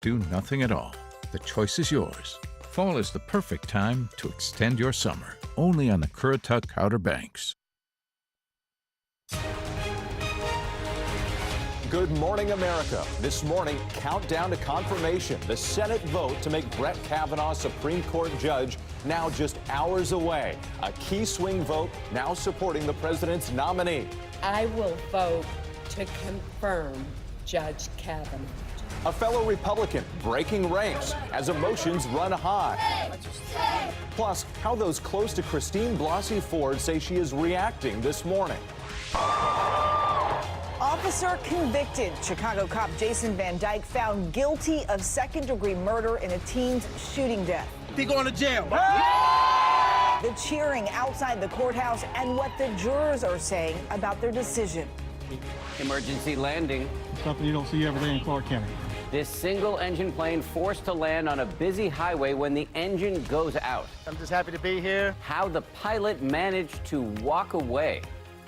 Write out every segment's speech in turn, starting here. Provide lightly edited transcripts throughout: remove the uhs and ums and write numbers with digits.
do nothing at all. The choice is yours. Fall is the perfect time to extend your summer, only on the Currituck Outer Banks. Good morning, America. This morning, countdown to confirmation. The Senate vote to make Brett Kavanaugh Supreme Court judge now just hours away. A key swing vote now supporting the president's nominee. I will vote to confirm Judge Kavanaugh. A fellow Republican breaking ranks as emotions run high. Plus, how those close to Christine Blasey Ford say she is reacting this morning. Officer convicted. Chicago cop Jason Van Dyke found guilty of second-degree murder in a teen's shooting death. He going to jail. The cheering outside the courthouse and what the jurors are saying about their decision. Emergency landing. Something you don't see every day in Clark County. This single-engine plane forced to land on a busy highway when the engine goes out. I'm just happy to be here. How the pilot managed to walk away.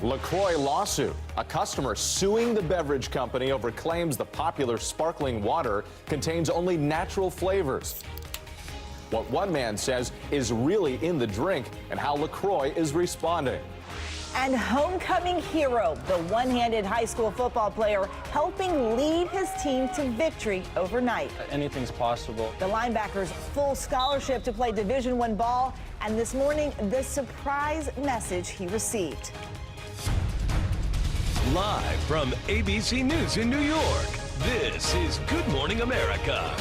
LaCroix lawsuit. A customer suing the beverage company over claims the popular sparkling water contains only natural flavors. What one man says is really in the drink and how LaCroix is responding. And homecoming hero, the one-handed high school football player helping lead his team to victory overnight. Anything's possible. The linebacker's full scholarship to play Division I ball, and this morning, the surprise message he received. Live from ABC News in New York, this is Good Morning America.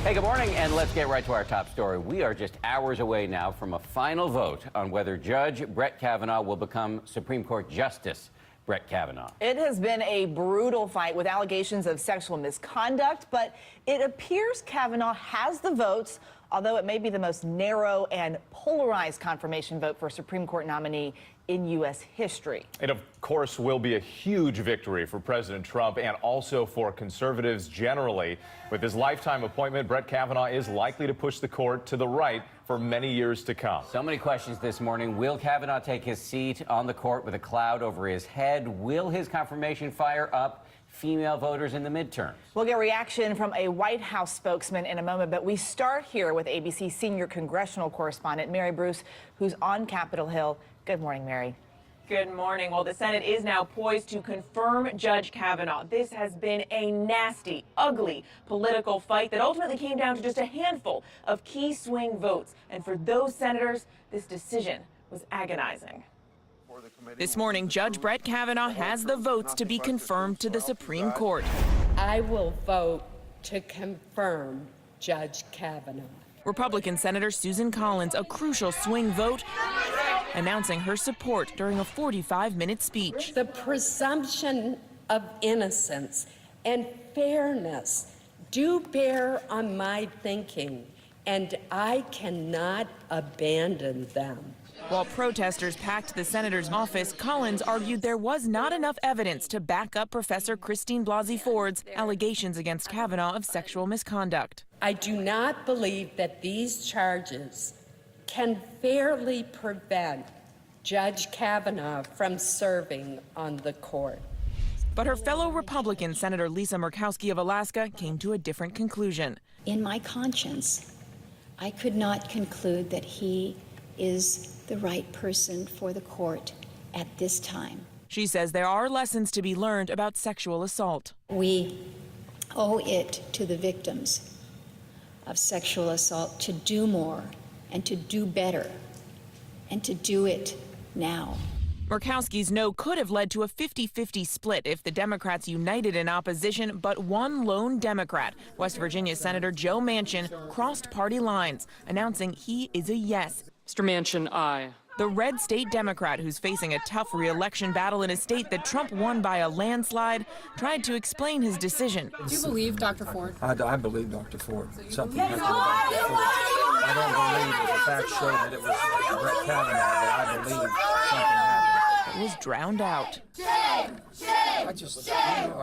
Hey, good morning, and let's get right to our top story. We are just hours away now from a final vote on whether Judge Brett Kavanaugh will become Supreme Court Justice Brett Kavanaugh. It has been a brutal fight with allegations of sexual misconduct, but it appears Kavanaugh has the votes, although it may be the most narrow and polarized confirmation vote for Supreme Court nominee in U.S. history. It, of course, will be a huge victory for President Trump and also for conservatives generally. With his lifetime appointment, Brett Kavanaugh is likely to push the court to the right for many years to come. So many questions this morning. Will Kavanaugh take his seat on the court with a cloud over his head? Will his confirmation fire up female voters in the midterms? We'll get reaction from a White House spokesman in a moment, but we start here with ABC senior congressional correspondent Mary Bruce, who's on Capitol Hill. Good morning, Mary. Good morning. Well, the Senate is now poised to confirm Judge Kavanaugh. This has been a nasty, ugly political fight that ultimately came down to just a handful of key swing votes. And for those senators, this decision was agonizing. This morning, Judge Brett Kavanaugh has the votes to be confirmed to the Supreme Court. I will vote to confirm Judge Kavanaugh. Republican Senator Susan Collins, a crucial swing vote, announcing her support during a 45-minute speech. The presumption of innocence and fairness do bear on my thinking, and I cannot abandon them. While protesters packed the senator's office, Collins argued there was not enough evidence to back up Professor Christine Blasey Ford's allegations against Kavanaugh of sexual misconduct. I do not believe that these charges can fairly prevent Judge Kavanaugh from serving on the court. But her fellow Republican, Senator Lisa Murkowski of Alaska, came to a different conclusion. In my conscience, I could not conclude that he is the right person for the court at this time. She says there are lessons to be learned about sexual assault. We owe it to the victims of sexual assault to do more and to do better and to do it now. Murkowski's no could have led to a 50-50 split if the Democrats united in opposition, but one lone Democrat, West Virginia Senator Joe Manchin, crossed party lines, announcing he is a yes. Mr. Manchin, aye. The red state Democrat, who's facing a tough re-election battle in a state that Trump won by a landslide, tried to explain his decision. Do you believe Dr. Ford? I believe Dr. Ford. Something happened to Dr. Ford. I don't believe that the facts show that it was Brett Kavanaugh, but I believe something happened. It was drowned out. I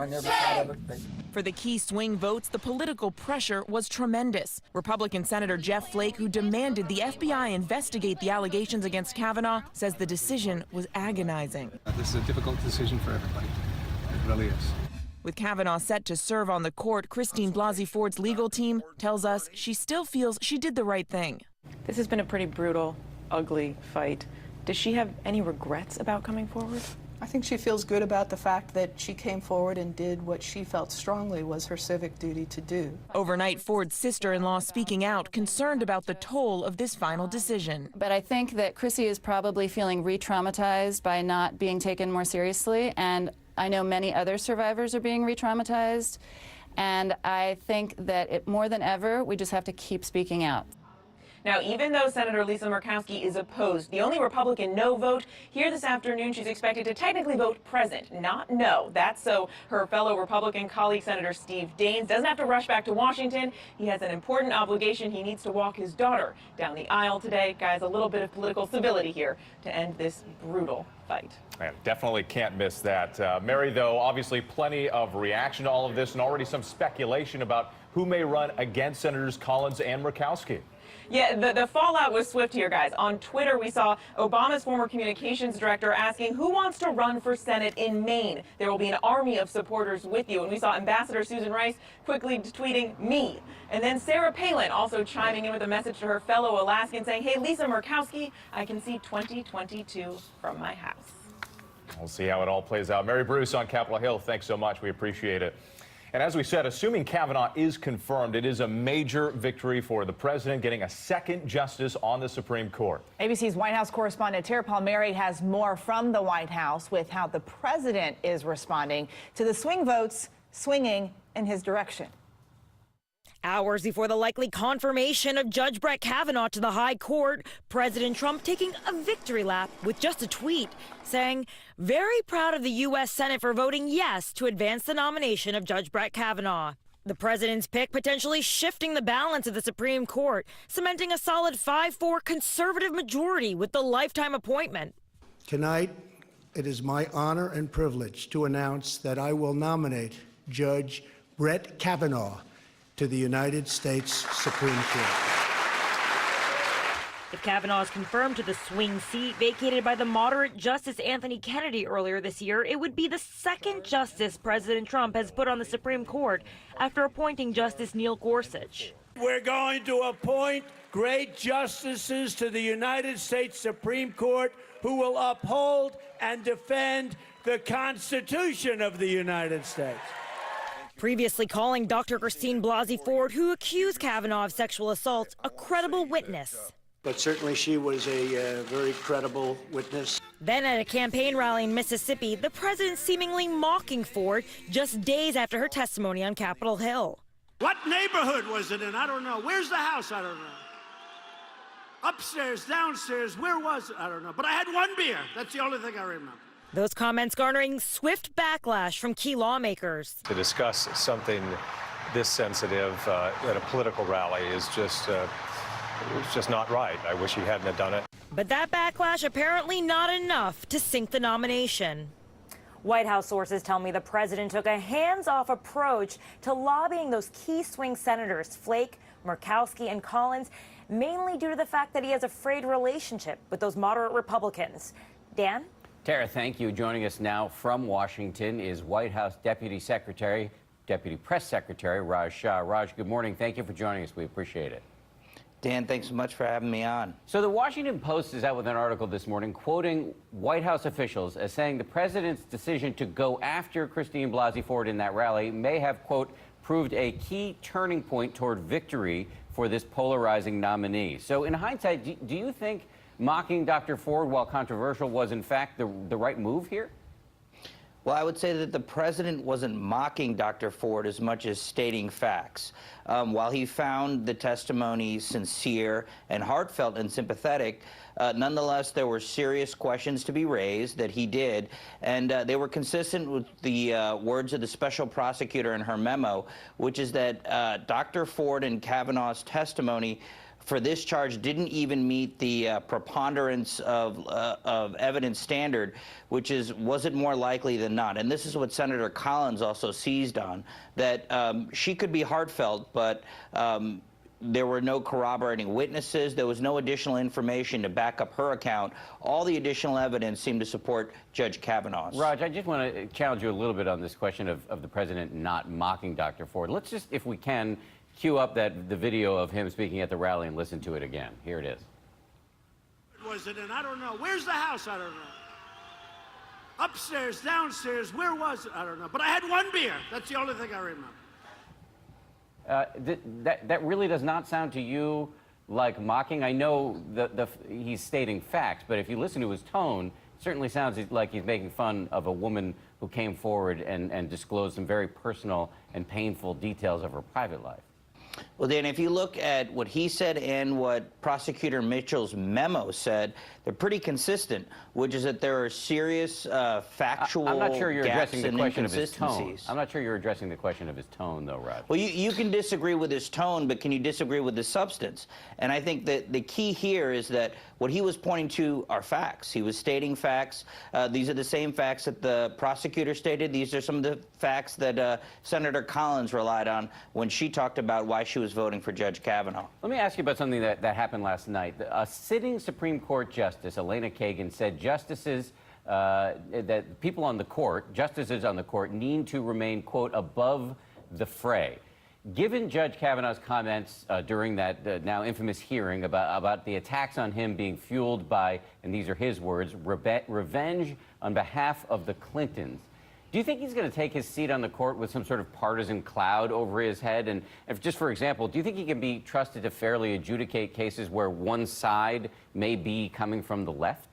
never thought of it. For the key swing votes, the political pressure was tremendous. Republican Senator Jeff Flake, who demanded the FBI investigate the allegations against Kavanaugh, says the decision was agonizing. This is a difficult decision for everybody. It really is. With Kavanaugh set to serve on the court, Christine Blasey Ford's legal team tells us she still feels she did the right thing. This has been a pretty brutal, ugly fight. Does she have any regrets about coming forward? I think she feels good about the fact that she came forward and did what she felt strongly was her civic duty to do. Overnight, Ford's sister-in-law speaking out, concerned about the toll of this final decision. But I think that Chrissy is probably feeling re-traumatized by not being taken more seriously, and I know many other survivors are being re-traumatized, and I think that more than ever, we just have to keep speaking out. Now, even though Senator Lisa Murkowski is opposed, the only Republican no vote, here this afternoon she's expected to technically vote present, not no. That's so her fellow Republican colleague, Senator Steve Daines, doesn't have to rush back to Washington. He has an important obligation. He needs to walk his daughter down the aisle today. Guys, a little bit of political civility here to end this brutal fight. Yeah, definitely can't miss that. Mary, though, obviously plenty of reaction to all of this and already some speculation about who may run against Senators Collins and Murkowski. Yeah, the fallout was swift here, guys. On Twitter, we saw Obama's former communications director asking who wants to run for Senate in Maine. There will be an army of supporters with you. And we saw Ambassador Susan Rice quickly tweeting, me. And then Sarah Palin also chiming in with a message to her fellow Alaskan saying, hey, Lisa Murkowski, I can see 2022 from my house. We'll see how it all plays out. Mary Bruce on Capitol Hill, thanks so much. We appreciate it. And as we said, assuming Kavanaugh is confirmed, it is a major victory for the president, getting a second justice on the Supreme Court. ABC's White House correspondent Tara Palmieri has more from the White House with how the president is responding to the swing votes swinging in his direction. Hours before the likely confirmation of Judge Brett Kavanaugh to the high court, President Trump taking a victory lap with just a tweet saying, very proud of the U.S. Senate for voting yes to advance the nomination of Judge Brett Kavanaugh. The president's pick potentially shifting the balance of the Supreme Court, cementing a solid 5-4 conservative majority with the lifetime appointment. Tonight, it is my honor and privilege to announce that I will nominate Judge Brett Kavanaugh to the United States Supreme Court. If Kavanaugh is confirmed to the swing seat vacated by the moderate Justice Anthony Kennedy earlier this year, it would be the second justice President Trump has put on the Supreme Court after appointing Justice Neil Gorsuch. We're going to appoint great justices to the United States Supreme Court who will uphold and defend the Constitution of the United States. Previously calling Dr. Christine Blasey Ford, who accused Kavanaugh of sexual assault, a credible witness. But certainly she was a very credible witness. Then at a campaign rally in Mississippi, the president seemingly mocking Ford just days after her testimony on Capitol Hill. What neighborhood was it in? I don't know. Where's the house? I don't know. Upstairs, downstairs, where was it? I don't know. But I had one beer. That's the only thing I remember. Those comments garnering swift backlash from key lawmakers. To discuss something this sensitive at a political rally is just not right. I wish he hadn't have done it. But that backlash apparently not enough to sink the nomination. White House sources tell me the president took a hands-off approach to lobbying those key swing senators, Flake, Murkowski, and Collins, mainly due to the fact that he has a frayed relationship with those moderate Republicans. Dan? Tara, thank you. Joining us now from Washington is White House Deputy Press Secretary Raj Shah. Raj, good morning. Thank you for joining us. We appreciate it. Dan, thanks so much for having me on. So the Washington Post is out with an article this morning quoting White House officials as saying the president's decision to go after Christine Blasey Ford in that rally may have, quote, proved a key turning point toward victory for this polarizing nominee. So in hindsight, do you think mocking Dr. Ford, while controversial, was in fact the right move here? Well, I would say that the president wasn't mocking Dr. Ford as much as stating facts. While he found the testimony sincere and heartfelt and sympathetic, nonetheless, there were serious questions to be raised that he did, and they were consistent with the words of the special prosecutor in her memo, which is that Dr. Ford and Kavanaugh's testimony for this charge didn't even meet the preponderance of evidence standard, which is, was it more likely than not? And this is what Senator Collins also seized on, that she could be heartfelt, but there were no corroborating witnesses. There was no additional information to back up her account. All the additional evidence seemed to support Judge Kavanaugh's. Raj, I just want to challenge you a little bit on this question of the president not mocking Dr. Ford. Let's just, if we can, cue up the video of him speaking at the rally and listen to it again. Here it is. Was it? And I don't know. Where's the house? I don't know. Upstairs, downstairs, where was it? I don't know. But I had one beer. That's the only thing I remember. That really does not sound to you like mocking. I know he's stating facts, but if you listen to his tone, it certainly sounds like he's making fun of a woman who came forward and disclosed some very personal and painful details of her private life. Well, Dan, if you look at what he said and what Prosecutor Mitchell's memo said, they're pretty consistent, which is that there are serious factual I'm not sure you're gaps addressing the and question of his tone. inconsistencies. I'm not sure you're addressing the question of his tone, though, Rod. Well, you can disagree with his tone, but can you disagree with the substance? And I think that the key here is that what he was pointing to are facts. He was stating facts. These are the same facts that the prosecutor stated. These are some of the facts that Senator Collins relied on when she talked about why she was voting for Judge Kavanaugh. Let me ask you about something that happened last night. A sitting Supreme Court Justice, Elena Kagan, said justices, that people on the court, justices on the court, need to remain, quote, above the fray. Given Judge Kavanaugh's comments during that now infamous hearing about the attacks on him being fueled by, and these are his words, revenge on behalf of the Clintons, do you think he's going to take his seat on the court with some sort of partisan cloud over his head? And if, just for example, do you think he can be trusted to fairly adjudicate cases where one side may be coming from the left?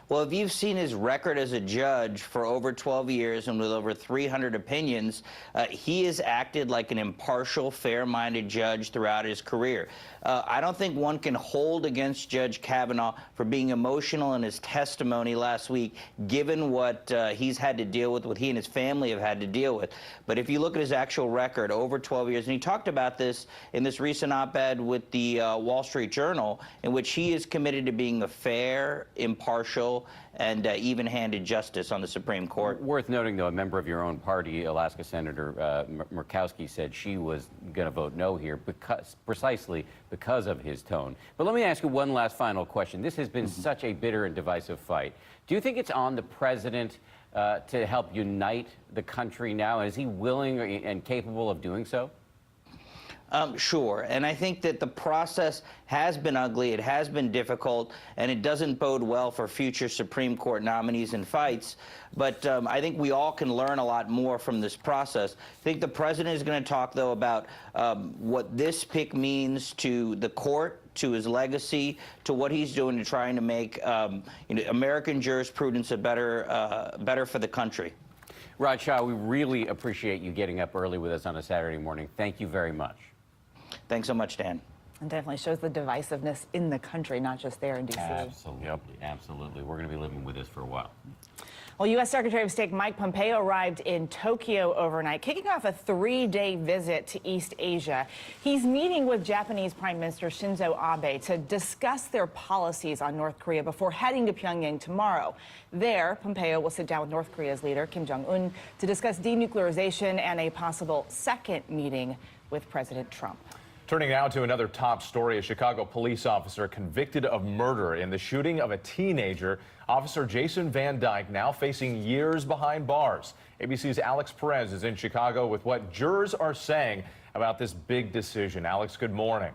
Well, if you've seen his record as a judge for over 12 years and with over 300 opinions, he has acted like an impartial, fair-minded judge throughout his career. I don't think one can hold against Judge Kavanaugh for being emotional in his testimony last week, given what he's had to deal with, what he and his family have had to deal with. But if you look at his actual record, over 12 years, and he talked about this in this recent op-ed with the Wall Street Journal, in which he is committed to being a fair, impartial, and even-handed justice on the Supreme Court. Worth noting, though, a member of your own party, Alaska Senator Murkowski, said she was going to vote no here precisely because of his tone. But let me ask you one last final question. This has been such a bitter and divisive fight. Do you think it's on the president to help unite the country now? Is he willing and capable of doing so? Sure, and I think that the process has been ugly, it has been difficult, and it doesn't bode well for future Supreme Court nominees and fights. But I think we all can learn a lot more from this process. I think the president is going to talk, though, about what this pick means to the court, to his legacy, to what he's doing to trying to make American jurisprudence better for the country. Raj Shah, we really appreciate you getting up early with us on a Saturday morning. Thank you very much. Thanks so much, Dan. It definitely shows the divisiveness in the country, not just there in D.C. Absolutely. Yep. Absolutely. We're going to be living with this for a while. Well, U.S. Secretary of State Mike Pompeo arrived in Tokyo overnight, kicking off a 3-day visit to East Asia. He's meeting with Japanese Prime Minister Shinzo Abe to discuss their policies on North Korea before heading to Pyongyang tomorrow. There, Pompeo will sit down with North Korea's leader, Kim Jong-un, to discuss denuclearization and a possible second meeting with President Trump. Turning now to another top story, a Chicago police officer convicted of murder in the shooting of a teenager. Officer Jason Van Dyke now facing years behind bars. ABC's Alex Perez is in Chicago with what jurors are saying about this big decision. Alex, good morning.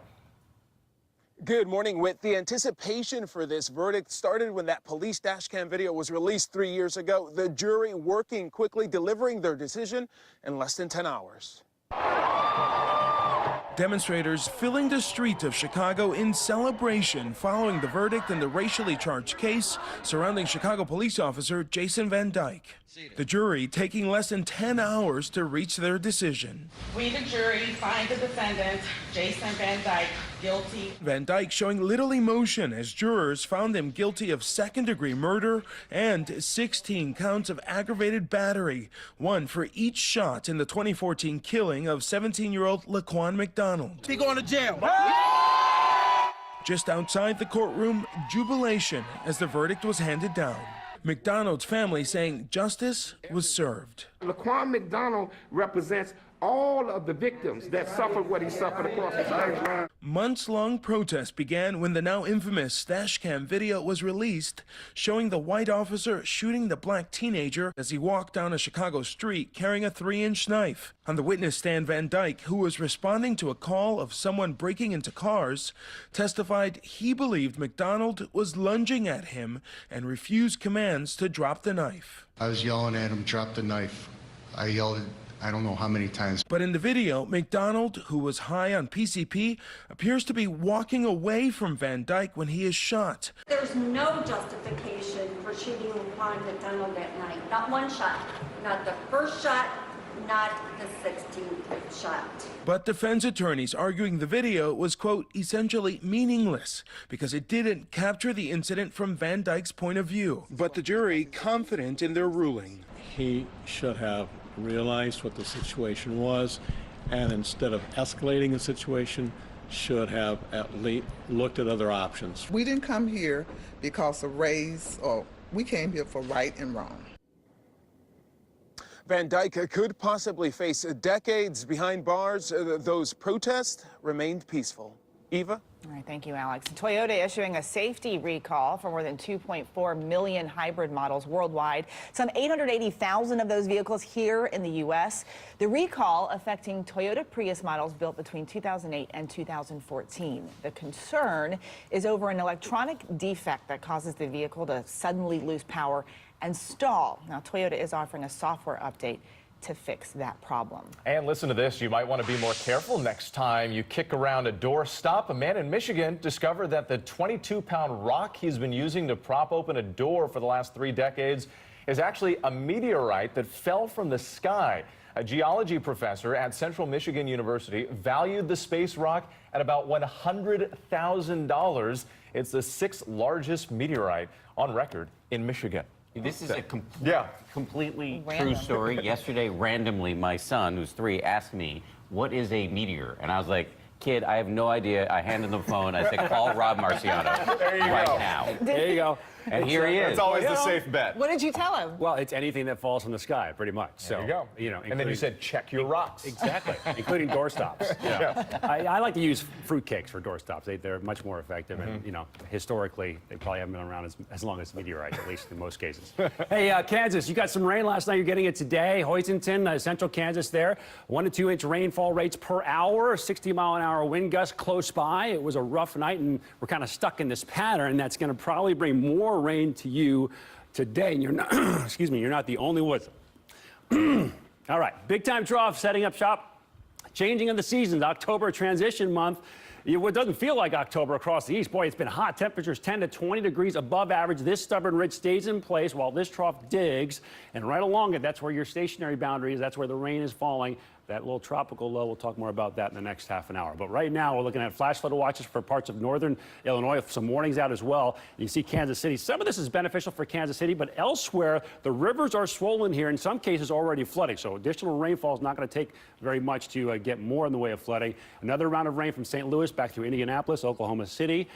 Good morning. With the anticipation for this verdict started when that police dashcam video was released 3 years ago. The jury working quickly, delivering their decision in less than 10 hours. Demonstrators filling the streets of Chicago in celebration following the verdict in the racially charged case surrounding Chicago police officer Jason Van Dyke. The jury taking less than 10 hours to reach their decision. We, the jury, find the defendant, Jason Van Dyke, guilty. Van Dyke showing little emotion as jurors found him guilty of second-degree murder and 16 counts of aggravated battery, one for each shot in the 2014 killing of 17-year-old Laquan McDonald. He going to jail. Just outside the courtroom, jubilation as the verdict was handed down. McDonald's family saying justice was served. Laquan McDonald represents all of the victims that suffered what he suffered across his life. Months-long protests began when the now infamous stash cam video was released, showing the white officer shooting the black teenager as he walked down a Chicago street carrying a 3-inch knife. On the witness stand, Van Dyke, who was responding to a call of someone breaking into cars, testified he believed McDonald was lunging at him and refused commands to drop the knife. I was yelling at him, drop the knife. I yelled I don't know how many times. But in the video, McDonald, who was high on PCP, appears to be walking away from Van Dyke when he is shot. There's no justification for shooting Juan McDonald that night. Not one shot. Not the first shot, not the 16th shot. But defense attorneys arguing the video was, quote, essentially meaningless because it didn't capture the incident from Van Dyke's point of view. But the jury confident in their ruling. He should have realized what the situation was, and instead of escalating the situation, should have at least looked at other options. We didn't come here because of race, or we came here for right and wrong. Van Dyke could possibly face decades behind bars. Those protests remained peaceful. Eva? All right, thank you, Alex. Toyota issuing a safety recall for more than 2.4 million hybrid models worldwide, some 880,000 of those vehicles here in the U.S. The recall affecting Toyota Prius models built between 2008 and 2014. The concern is over an electronic defect that causes the vehicle to suddenly lose power and stall. Now, Toyota is offering a software update to fix that problem. And listen to this, you might want to be more careful next time you kick around a doorstop. A man in Michigan discovered that the 22-pound rock he's been using to prop open a door for the last 3 decades is actually a meteorite that fell from the sky. A geology professor at Central Michigan University valued the space rock at about $100,000. It's the 6th largest meteorite on record in Michigan. This is a completely true story. Yesterday, randomly, my son, who's 3, asked me, what is a meteor? And I was like, kid, I have no idea. I handed him the phone. I said, call Rob Marciano right now. There you go. And here he is. It's always the safe bet. What did you tell him? Well, it's anything that falls from the sky, pretty much. There you go. You know, and then you said, check your rocks. Exactly, including doorstops. I like to use fruitcakes for doorstops. They're much more effective, and you know, historically, they probably haven't been around as long as meteorites, at least in most cases. Hey, Kansas, you got some rain last night. You're getting it today. Hoisington, central Kansas, there, 1 to 2 inch rainfall rates per hour, 60-mile-an-hour wind gusts close by. It was a rough night, and we're kind of stuck in this pattern that's going to probably bring more rain to you today, and you're not, excuse me, you're not the only one. All right, big time trough, setting up shop, changing of the seasons, October transition month. It doesn't feel like October across the east. Boy, it's been hot. Temperatures 10 to 20 degrees above average. This stubborn ridge stays in place while this trough digs, and right along it, that's where your stationary boundary is. That's where the rain is falling. That little tropical low, we'll talk more about that in the next half an hour. But right now, we're looking at flash flood watches for parts of northern Illinois, some warnings out as well. You see Kansas City. Some of this is beneficial for Kansas City, but elsewhere, the rivers are swollen here, in some cases already flooding. So additional rainfall is not going to take very much to get more in the way of flooding. Another round of rain from St. Louis back through Indianapolis, Oklahoma City.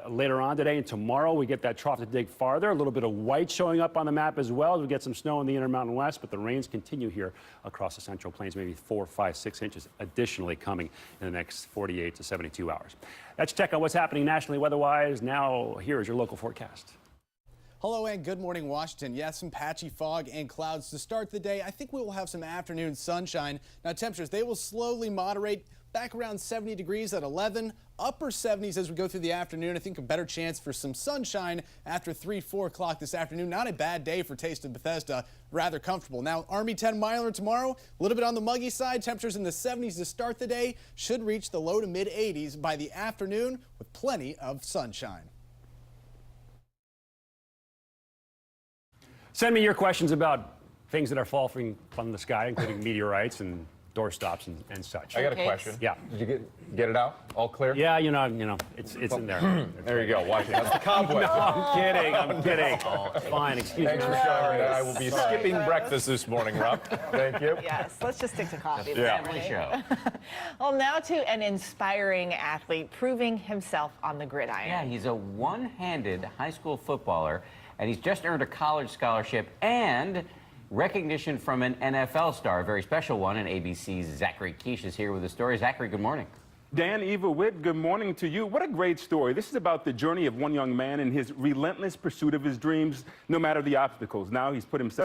Later on today and tomorrow, we get that trough to dig farther. A little bit of white showing up on the map as well. We get some snow in the Intermountain West, but the rains continue here across the Central Plains, maybe 4, 5, 6 inches additionally coming in the next 48 to 72 hours. That's a check on what's happening nationally weather-wise. Now, here is your local forecast. Hello and good morning, Washington. Yes, some patchy fog and clouds to start the day. I think we will have some afternoon sunshine. Now, temperatures, they will slowly moderate back around 70 degrees at 11, upper 70s as we go through the afternoon. I think a better chance for some sunshine after 3, 4 o'clock this afternoon. Not a bad day for Taste of Bethesda, rather comfortable. Now, Army 10 miler tomorrow, a little bit on the muggy side. Temperatures in the 70s to start the day, should reach the low to mid 80s by the afternoon with plenty of sunshine. Send me your questions about things that are falling from the sky, including meteorites and doorstops and such. I got a question. Yeah. Did you get it out? All clear? Yeah, you know, it's in there. There you go. Watch it. That's the cobweb. No, I'm kidding. I'm kidding. Fine, excuse me. Thanks for showing that I will be skipping breakfast this morning, Rob. Thank you. Yes, let's just stick to coffee. Family show. Well, now to an inspiring athlete proving himself on the gridiron. Yeah, he's a one-handed high school footballer, and he's just earned a college scholarship, and recognition from an NFL star, a very special one, and ABC's Zachary Quiche is here with the story. Zachary, good morning. Dan, Eva Witt, good morning to you. What a great story. This is about the journey of one young man and his relentless pursuit of his dreams, no matter the obstacles. Now he's put himself